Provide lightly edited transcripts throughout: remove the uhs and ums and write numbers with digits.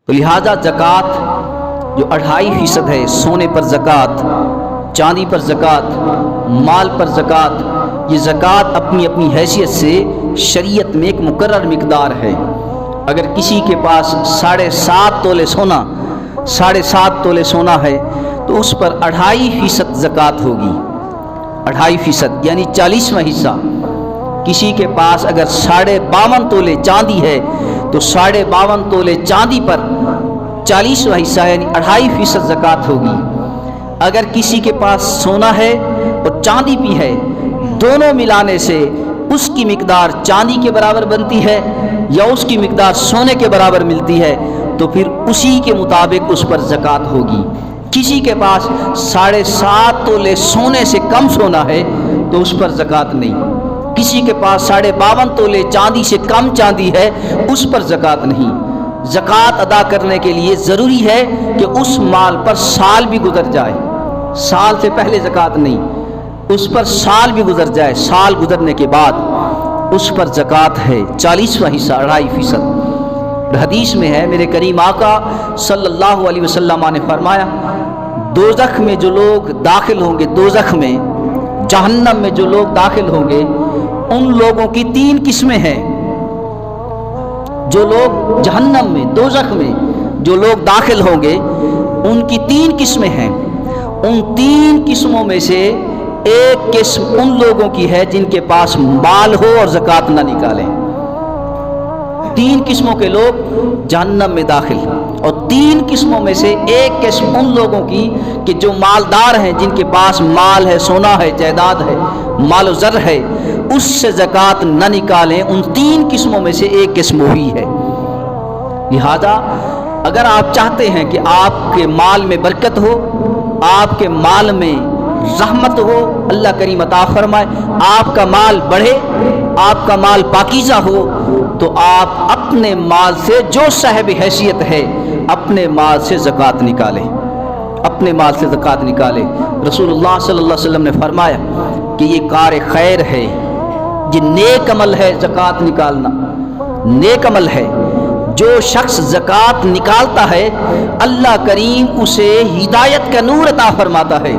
تو لہذا زکوٰۃ جو 2.5% ہے، سونے پر زکوٰۃ، چاندی پر زکوٰۃ، مال پر زکوٰۃ، یہ زکوٰۃ اپنی اپنی حیثیت سے شریعت میں ایک مقرر مقدار ہے۔ اگر کسی کے پاس 7.5 تولے سونا 7.5 تولے سونا ہے تو اس پر 2.5% زکوٰۃ ہوگی، 2.5% یعنی 40واں حصہ۔ کسی کے پاس اگر 52.5 تولے چاندی ہے تو 52.5 تولے چاندی پر 40واں حصہ یعنی 2.5% زکوٰۃ ہوگی۔ اگر کسی کے پاس سونا ہے اور چاندی بھی ہے، دونوں ملانے سے اس کی مقدار چاندی کے برابر بنتی ہے یا اس کی مقدار سونے کے برابر ملتی ہے تو پھر اسی کے مطابق اس پر زکوٰۃ ہوگی۔ کسی کے پاس 7.5 تولے سونے سے کم سونا ہے تو اس پر زکوٰۃ نہیں۔ کسی کے پاس 52.5 تولے چاندی سے کم چاندی ہے، اس پر زکوٰۃ نہیں۔ زکوٰۃ ادا کرنے کے لیے ضروری ہے کہ اس مال پر سال بھی گزر جائے، سال سے پہلے زکوٰۃ نہیں، اس پر سال بھی گزر جائے، سال گزرنے کے بعد اس پر زکوٰۃ ہے 40واں حصہ 2.5%۔ حدیث میں ہے، میرے کریم آقا صلی اللہ علیہ وسلم نے فرمایا، دوزخ میں جو لوگ داخل ہوں گے، دوزخ میں، جہنم میں جو لوگ داخل ہوں گے، ان لوگوں کی 3 قسمیں ہیں۔ جو لوگ جہنم میں، دوزخ میں جو لوگ داخل ہوں گے ان کی 3 قسمیں ہیں۔ ان 3 قسموں میں سے ایک قسم ان لوگوں کی ہے جن کے پاس مال ہو اور زکوٰۃ نہ نکالیں۔ 3 قسموں کے لوگ جہنم میں داخل، اور 3 قسموں میں سے ایک قسم ان لوگوں کی کہ جو مالدار ہیں، جن کے پاس مال ہے، سونا ہے، جائیداد ہے، مال و زر ہے، اس سے زکوٰۃ نہ نکالیں۔ ان 3 قسموں میں سے ایک قسم وہی ہے۔ لہذا اگر آپ چاہتے ہیں کہ آپ کے مال میں برکت ہو، آپ کے مال میں رحمت ہو، اللہ کریم عطا فرمائے، آپ کا مال بڑھے، آپ کا مال پاکیزہ ہو، تو آپ اپنے مال سے جو صاحب حیثیت ہے اپنے مال سے زکوٰۃ نکالیں، اپنے مال سے زکوٰۃ نکالیں۔ رسول اللہ صلی اللہ علیہ وسلم نے فرمایا کہ یہ کار خیر ہے، یہ نیک عمل ہے زکوٰۃ نکالنا، نیک عمل ہے۔ جو شخص زکوٰۃ نکالتا ہے اللہ کریم اسے ہدایت کا نور عطا فرماتا ہے،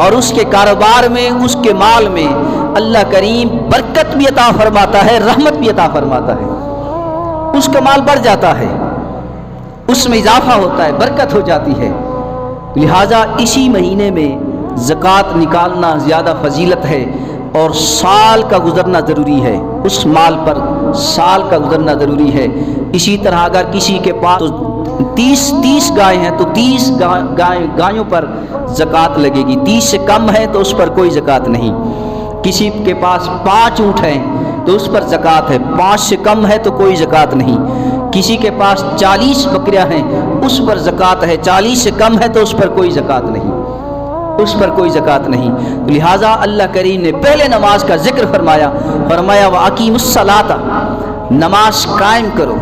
اور اس کے کاروبار میں، اس کے مال میں اللہ کریم برکت بھی عطا فرماتا ہے، رحمت بھی عطا فرماتا ہے۔ اس کا مال بڑھ جاتا ہے، اس میں اضافہ ہوتا ہے، برکت ہو جاتی ہے۔ لہٰذا اسی مہینے میں زکوٰۃ نکالنا زیادہ فضیلت ہے، اور سال کا گزرنا ضروری ہے، اس مال پر سال کا گزرنا ضروری ہے۔ اسی طرح اگر کسی کے پاس 30 گائے ہیں تو 30 گایوں پر زکوٰۃ لگے گی، 30 سے کم ہے تو اس پر کوئی زکوٰۃ نہیں۔ کسی کے پاس 5 اونٹ ہیں تو اس پر زکوٰۃ ہے، 5 سے کم ہے تو کوئی زکوٰۃ نہیں۔ کسی کے پاس 40 بکریاں ہیں اس پر زکوٰۃ ہے، 40 سے کم ہے تو اس پر کوئی زکوٰۃ نہیں، اس پر کوئی زکوٰۃ نہیں۔ لہٰذا اللہ کریم نے پہلے نماز کا ذکر فرمایا، وَأَقِیمُوا الصَّلَاةَ، نماز قائم کرو۔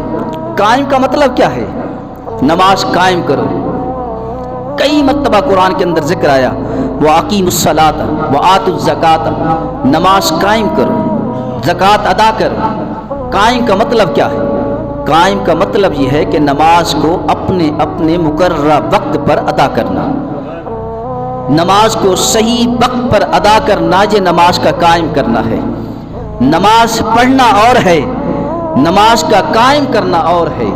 قائم کا مطلب کیا ہے؟ نماز قائم کرو۔ کئی مرتبہ قرآن کے اندر ذکر آیا، وَأَقِیمُوا الصَّلَاةَ وَآتُوا الزَّکَاةَ، نماز قائم کرو، زکوٰۃ ادا کرو۔ قائم کا مطلب کیا ہے؟ قائم کا مطلب یہ ہے کہ نماز کو اپنے اپنے مقررہ وقت پر ادا کرنا، نماز کو صحیح وقت پر ادا کرنا، یہ نماز کا قائم کرنا ہے۔ نماز پڑھنا اور ہے، نماز کا قائم کرنا اور ہے۔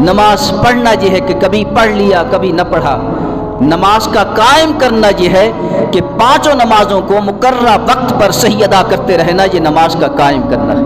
نماز پڑھنا یہ ہے کہ کبھی پڑھ لیا کبھی نہ پڑھا، نماز کا قائم کرنا یہ ہے کہ 5 نمازوں کو مقررہ وقت پر صحیح ادا کرتے رہنا، یہ نماز کا قائم کرنا ہے۔